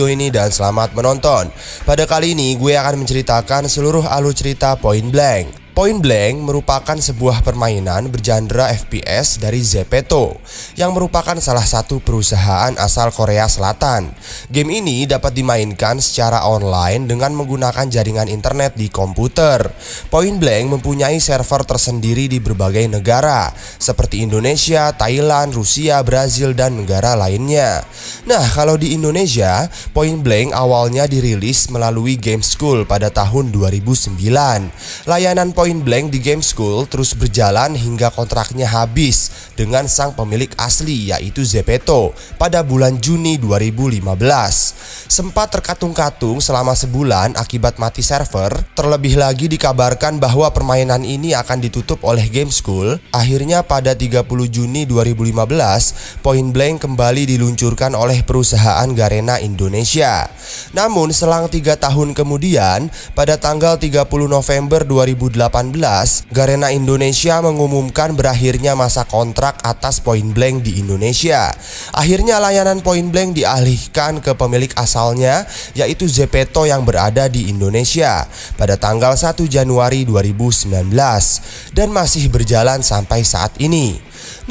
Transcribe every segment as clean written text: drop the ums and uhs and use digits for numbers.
video ini dan selamat menonton. Pada kali ini gue akan menceritakan seluruh alur cerita Point Blank. Point Blank merupakan sebuah permainan bergenre FPS dari Zepeto yang merupakan salah satu perusahaan asal Korea Selatan. Game ini dapat dimainkan secara online dengan menggunakan jaringan internet di komputer. Point Blank mempunyai server tersendiri di berbagai negara seperti Indonesia, Thailand, Rusia, Brazil, dan negara lainnya. Nah, kalau di Indonesia, Point Blank awalnya dirilis melalui Game School pada tahun 2009. Layanan Point Blank di Game School terus berjalan hingga kontraknya habis dengan sang pemilik asli yaitu Zepeto pada bulan Juni 2015. Sempat terkatung-katung selama sebulan akibat mati server. Terlebih lagi dikabarkan bahwa permainan ini akan ditutup oleh Game School. Akhirnya pada 30 Juni 2015, Point Blank kembali diluncurkan oleh perusahaan Garena Indonesia. Namun selang 3 tahun kemudian, pada tanggal 30 November 2018, Garena Indonesia mengumumkan berakhirnya masa kontrak atas Point Blank di Indonesia. Akhirnya layanan Point Blank dialihkan ke pemilik asalnya yaitu Zepeto yang berada di Indonesia pada tanggal 1 Januari 2019 dan masih berjalan sampai saat ini.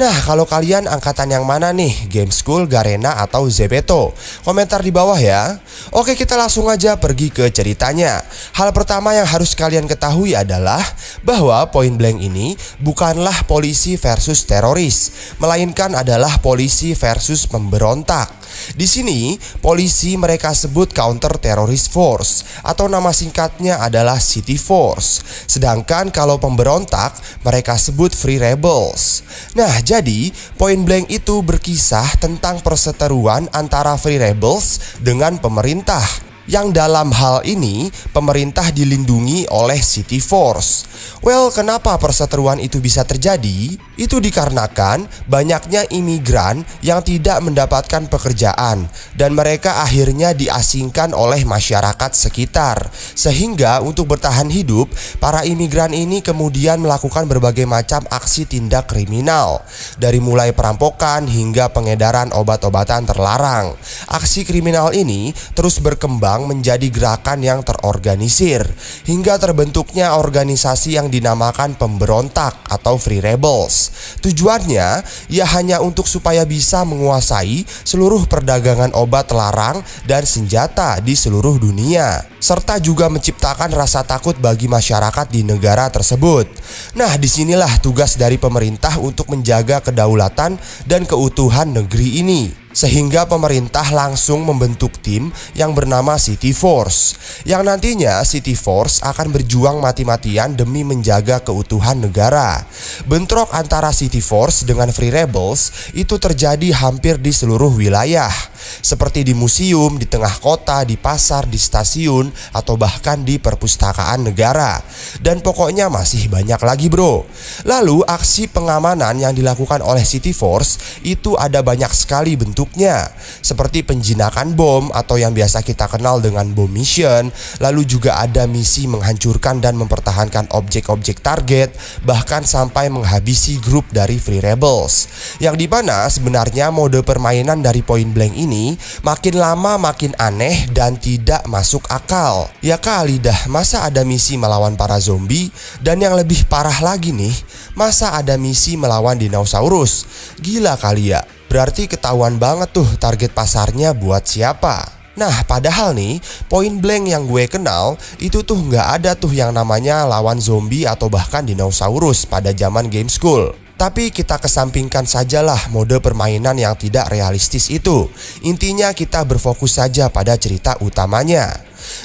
Nah, kalau kalian angkatan yang mana nih? Game School, Garena, atau Zepeto? Komentar di bawah ya. Oke, kita langsung aja pergi ke ceritanya. Hal pertama yang harus kalian ketahui adalah bahwa Point Blank ini bukanlah polisi versus teroris, melainkan adalah polisi versus pemberontak. Di sini, polisi mereka sebut Counter Terrorist Force atau nama singkatnya adalah City Force. Sedangkan kalau pemberontak mereka sebut Free Rebels. Nah, jadi Point Blank itu berkisah tentang perseteruan antara Free Rebels dengan pemerintah, yang dalam hal ini pemerintah dilindungi oleh City Force. Well, kenapa perseteruan itu bisa terjadi? Itu dikarenakan banyaknya imigran yang tidak mendapatkan pekerjaan dan mereka akhirnya diasingkan oleh masyarakat sekitar. Sehingga untuk bertahan hidup, para imigran ini kemudian melakukan berbagai macam aksi tindak kriminal, dari mulai perampokan hingga pengedaran obat-obatan terlarang. Aksi kriminal ini terus berkembang menjadi gerakan yang terorganisir hingga terbentuknya organisasi yang dinamakan pemberontak atau Free Rebels. Tujuannya ya hanya untuk supaya bisa menguasai seluruh perdagangan obat terlarang dan senjata di seluruh dunia, serta juga menciptakan rasa takut bagi masyarakat di negara tersebut. Nah, disinilah tugas dari pemerintah untuk menjaga kedaulatan dan keutuhan negeri ini. Sehingga pemerintah langsung membentuk tim yang bernama City Force, yang nantinya City Force akan berjuang mati-matian demi menjaga keutuhan negara. Bentrok antara City Force dengan Free Rebels itu terjadi hampir di seluruh wilayah, seperti di museum, di tengah kota, di pasar, di stasiun, atau bahkan di perpustakaan negara. Dan pokoknya masih banyak lagi bro. Lalu aksi pengamanan yang dilakukan oleh City Force itu ada banyak sekali bentuknya, seperti penjinakan bom atau yang biasa kita kenal dengan bom mission. Lalu juga ada misi menghancurkan dan mempertahankan objek-objek target, bahkan sampai menghabisi grup dari Free Rebels. Yang dimana sebenarnya mode permainan dari Point Blank ini makin lama makin aneh dan tidak masuk akal. Ya kali dah, masa ada misi melawan para zombie? Dan yang lebih parah lagi nih, masa ada misi melawan dinosaurus? Gila kali ya. Berarti ketahuan banget tuh target pasarnya buat siapa. Nah, padahal nih Point Blank yang gue kenal itu tuh nggak ada tuh yang namanya lawan zombie atau bahkan dinosaurus pada zaman Game School. Tapi kita kesampingkan sajalah mode permainan yang tidak realistis itu. Intinya kita berfokus saja pada cerita utamanya.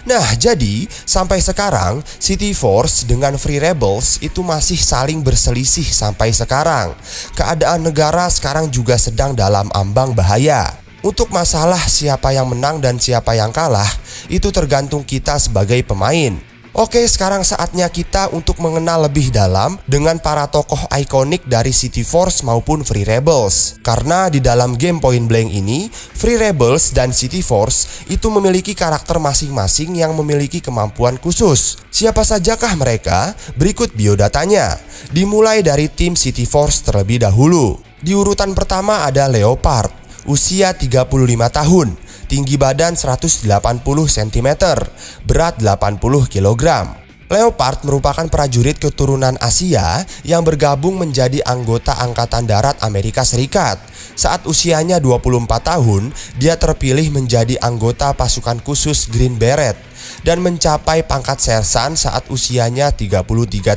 Nah, jadi sampai sekarang City Force dengan Free Rebels itu masih saling berselisih sampai sekarang. Keadaan negara sekarang juga sedang dalam ambang bahaya. Untuk masalah siapa yang menang dan siapa yang kalah, itu tergantung kita sebagai pemain. Oke, sekarang saatnya kita untuk mengenal lebih dalam dengan para tokoh ikonik dari City Force maupun Free Rebels. Karena di dalam game Point Blank ini, Free Rebels dan City Force itu memiliki karakter masing-masing yang memiliki kemampuan khusus. Siapa sajakah mereka? Berikut biodatanya. Dimulai dari tim City Force terlebih dahulu. Di urutan pertama ada Leopard, usia 35 tahun, tinggi badan 180 cm, berat 80 kg. Leopard merupakan prajurit keturunan Asia yang bergabung menjadi anggota Angkatan Darat Amerika Serikat. Saat usianya 24 tahun, dia terpilih menjadi anggota pasukan khusus Green Beret dan mencapai pangkat sersan saat usianya 33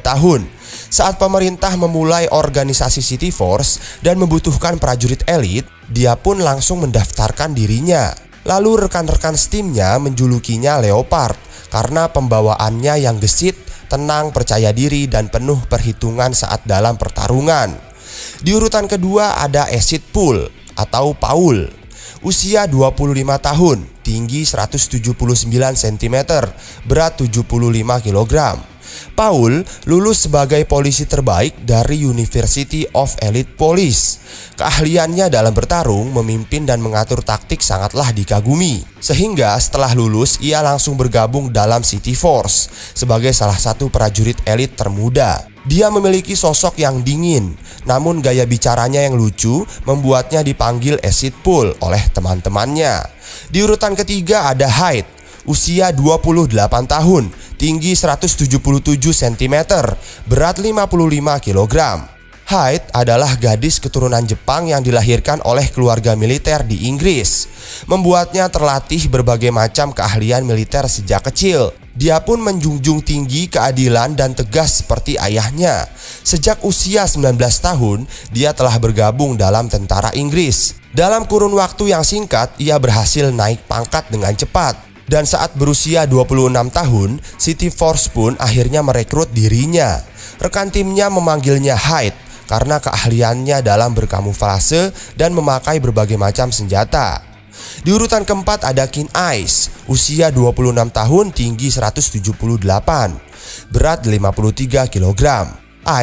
tahun. Saat pemerintah memulai organisasi City Force dan membutuhkan prajurit elit, dia pun langsung mendaftarkan dirinya. Lalu rekan-rekan setimnya menjulukinya Leopard karena pembawaannya yang gesit, tenang, percaya diri, dan penuh perhitungan saat dalam pertarungan. Di urutan kedua ada Acid Pool atau Paul. Usia 25 tahun, tinggi 179 cm, berat 75 kg. Paul lulus sebagai polisi terbaik dari University of Elite Police. Keahliannya dalam bertarung, memimpin dan mengatur taktik sangatlah dikagumi. Sehingga setelah lulus ia langsung bergabung dalam City Force sebagai salah satu prajurit elit termuda. Dia memiliki sosok yang dingin, namun gaya bicaranya yang lucu membuatnya dipanggil Acid Pool oleh teman-temannya. Di urutan ketiga ada Hyde. Usia 28 tahun, tinggi 177 cm, berat 55 kg. Hyde adalah gadis keturunan Jepang yang dilahirkan oleh keluarga militer di Inggris. Membuatnya terlatih berbagai macam keahlian militer sejak kecil. Dia pun menjunjung tinggi keadilan dan tegas seperti ayahnya. Sejak usia 19 tahun, dia telah bergabung dalam tentara Inggris. Dalam kurun waktu yang singkat, ia berhasil naik pangkat dengan cepat. Dan saat berusia 26 tahun, City Force pun akhirnya merekrut dirinya. Rekan timnya memanggilnya Hyde karena keahliannya dalam berkamuflase dan memakai berbagai macam senjata. Di urutan keempat ada Keen Ice. Usia 26 tahun, tinggi 178, berat 53 kg.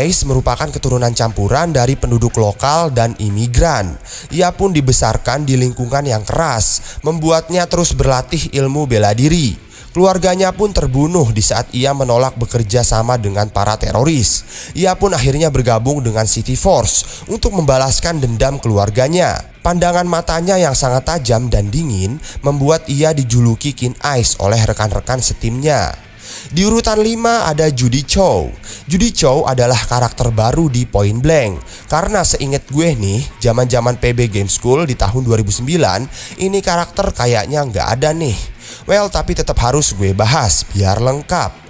Ice merupakan keturunan campuran dari penduduk lokal dan imigran. Ia pun dibesarkan di lingkungan yang keras, membuatnya terus berlatih ilmu bela diri. Keluarganya pun terbunuh di saat ia menolak bekerja sama dengan para teroris. Ia pun akhirnya bergabung dengan City Force untuk membalaskan dendam keluarganya. Pandangan matanya yang sangat tajam dan dingin membuat ia dijuluki Keen Ice oleh rekan-rekan setimnya. Di urutan 5 ada Judy Chow. Judy Chow adalah karakter baru di Point Blank. Karena seinget gue nih, zaman-zaman PB Game School di tahun 2009, ini karakter kayaknya nggak ada nih. Well, tapi tetap harus gue bahas biar lengkap.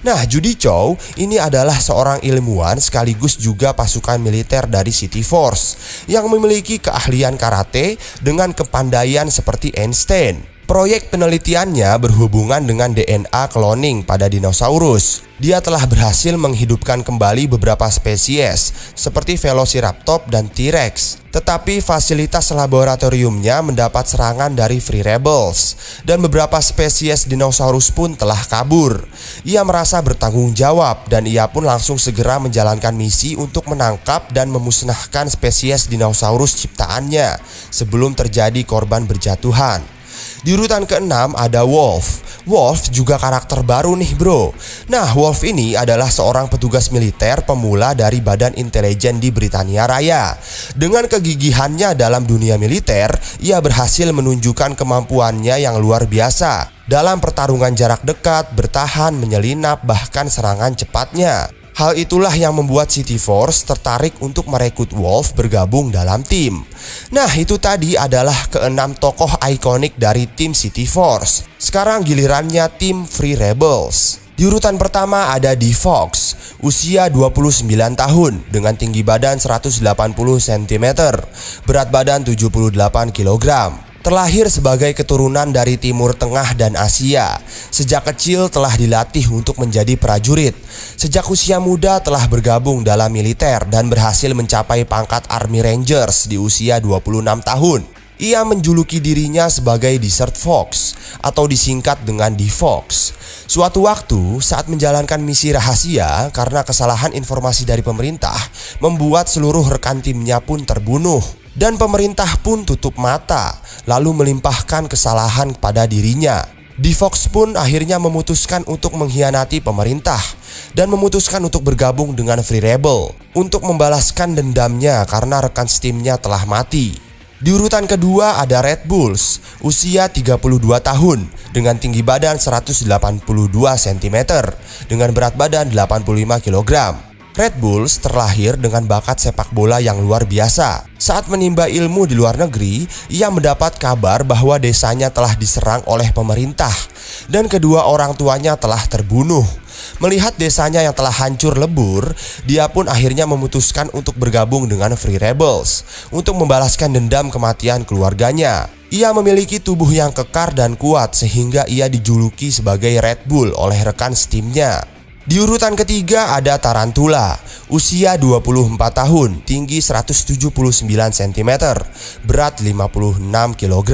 Nah, Judy Chow ini adalah seorang ilmuwan sekaligus juga pasukan militer dari City Force yang memiliki keahlian karate dengan kepandaian seperti Einstein. Proyek penelitiannya berhubungan dengan DNA cloning pada dinosaurus. Dia telah berhasil menghidupkan kembali beberapa spesies seperti Velociraptor dan T-Rex. Tetapi fasilitas laboratoriumnya mendapat serangan dari Free Rebels dan beberapa spesies dinosaurus pun telah kabur. Ia merasa bertanggung jawab dan ia pun langsung segera menjalankan misi untuk menangkap dan memusnahkan spesies dinosaurus ciptaannya sebelum terjadi korban berjatuhan. Di urutan ke-6 ada Wolf. Wolf juga karakter baru nih bro. Nah, Wolf ini adalah seorang petugas militer pemula dari Badan Intelijen di Britania Raya. Dengan kegigihannya dalam dunia militer, ia berhasil menunjukkan kemampuannya yang luar biasa dalam pertarungan jarak dekat, bertahan, menyelinap, bahkan serangan cepatnya. Hal itulah yang membuat City Force tertarik untuk merekrut Wolf bergabung dalam tim. Nah, itu tadi adalah ke-6 tokoh ikonik dari tim City Force. Sekarang gilirannya tim Free Rebels. Di urutan pertama ada D-Fox. Usia 29 tahun dengan tinggi badan 180 cm, berat badan 78 kg. Terlahir sebagai keturunan dari Timur Tengah dan Asia. Sejak kecil telah dilatih untuk menjadi prajurit. Sejak usia muda telah bergabung dalam militer dan berhasil mencapai pangkat Army Rangers di usia 26 tahun. Ia menjuluki dirinya sebagai Desert Fox atau disingkat dengan D-Fox. Suatu waktu saat menjalankan misi rahasia karena kesalahan informasi dari pemerintah membuat seluruh rekan timnya pun terbunuh. Dan pemerintah pun tutup mata, lalu melimpahkan kesalahan kepada dirinya. D-Fox pun akhirnya memutuskan untuk mengkhianati pemerintah dan memutuskan untuk bergabung dengan Free Rebel untuk membalaskan dendamnya karena rekan setimnya telah mati. Di urutan kedua ada Red Bulls, usia 32 tahun dengan tinggi badan 182 cm dengan berat badan 85 kg. Red Bulls terlahir dengan bakat sepak bola yang luar biasa. Saat menimba ilmu di luar negeri, ia mendapat kabar bahwa desanya telah diserang oleh pemerintah dan kedua orang tuanya telah terbunuh. Melihat desanya yang telah hancur lebur, dia pun akhirnya memutuskan untuk bergabung dengan Free Rebels untuk membalaskan dendam kematian keluarganya. Ia memiliki tubuh yang kekar dan kuat sehingga ia dijuluki sebagai Red Bull oleh rekan setimnya. Di urutan ketiga ada Tarantula, usia 24 tahun, tinggi 179 cm, berat 56 kg.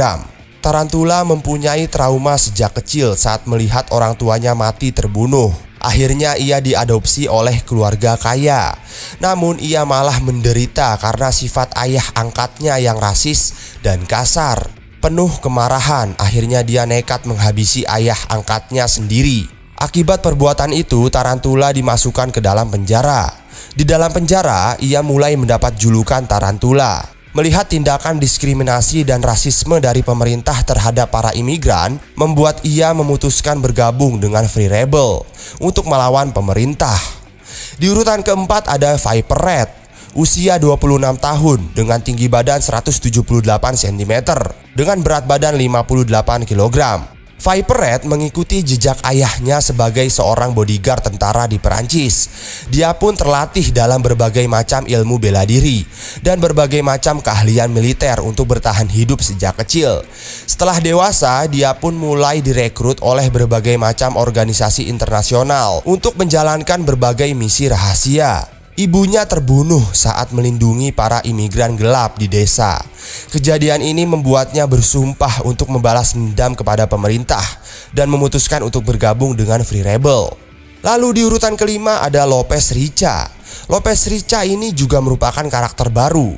Tarantula mempunyai trauma sejak kecil saat melihat orang tuanya mati terbunuh. Akhirnya ia diadopsi oleh keluarga kaya. Namun ia malah menderita karena sifat ayah angkatnya yang rasis dan kasar. Penuh kemarahan, akhirnya dia nekat menghabisi ayah angkatnya sendiri. Akibat perbuatan itu, Tarantula dimasukkan ke dalam penjara. Di dalam penjara, ia mulai mendapat julukan Tarantula. Melihat tindakan diskriminasi dan rasisme dari pemerintah terhadap para imigran, membuat ia memutuskan bergabung dengan Free Rebel untuk melawan pemerintah. Di urutan keempat ada Viper Red, usia 26 tahun dengan tinggi badan 178 cm dengan berat badan 58 kg. Viper Red mengikuti jejak ayahnya sebagai seorang bodyguard tentara di Perancis. Dia pun terlatih dalam berbagai macam ilmu bela diri dan berbagai macam keahlian militer untuk bertahan hidup sejak kecil. Setelah dewasa, dia pun mulai direkrut oleh berbagai macam organisasi internasional untuk menjalankan berbagai misi rahasia. Ibunya terbunuh saat melindungi para imigran gelap di desa. Kejadian ini membuatnya bersumpah untuk membalas dendam kepada pemerintah dan memutuskan untuk bergabung dengan Free Rebel. Lalu di urutan kelima ada Lopez Richa. Lopez Richa ini juga merupakan karakter baru.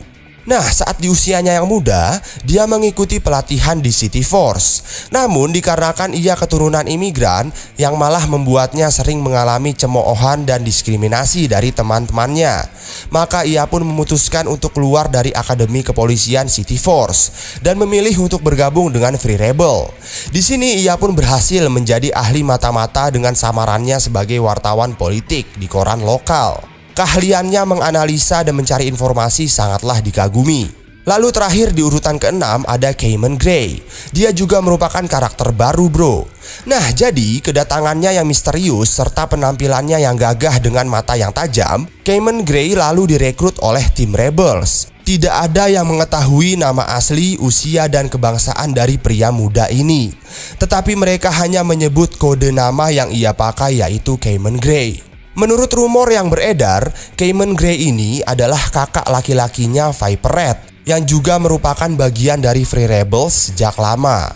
Nah, saat di usianya yang muda, dia mengikuti pelatihan di City Force. Namun dikarenakan ia keturunan imigran yang malah membuatnya sering mengalami cemoohan dan diskriminasi dari teman-temannya, maka ia pun memutuskan untuk keluar dari Akademi Kepolisian City Force dan memilih untuk bergabung dengan Free Rebel. Di sini ia pun berhasil menjadi ahli mata-mata dengan samarannya sebagai wartawan politik di koran lokal. Keahliannya menganalisa dan mencari informasi sangatlah dikagumi. Lalu terakhir di urutan keenam ada Cayman Gray. Dia juga merupakan karakter baru, bro. Nah, jadi kedatangannya yang misterius serta penampilannya yang gagah dengan mata yang tajam, Cayman Gray lalu direkrut oleh tim Rebels. Tidak ada yang mengetahui nama asli, usia, dan kebangsaan dari pria muda ini. Tetapi mereka hanya menyebut kode nama yang ia pakai, yaitu Cayman Gray. Menurut rumor yang beredar, Cayman Gray ini adalah kakak laki-lakinya Viper Red yang juga merupakan bagian dari Free Rebels sejak lama.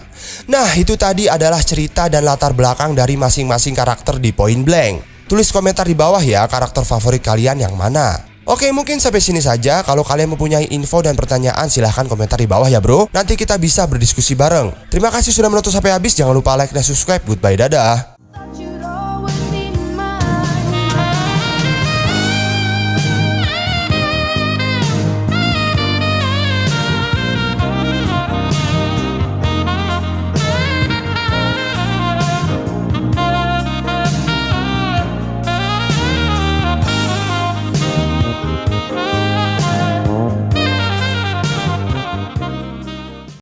Nah, itu tadi adalah cerita dan latar belakang dari masing-masing karakter di Point Blank. Tulis komentar di bawah ya, karakter favorit kalian yang mana. Oke, mungkin sampai sini saja. Kalau kalian mempunyai info dan pertanyaan, silahkan komentar di bawah ya, bro. Nanti kita bisa berdiskusi bareng. Terima kasih sudah menonton sampai habis. Jangan lupa like dan subscribe. Goodbye, dadah.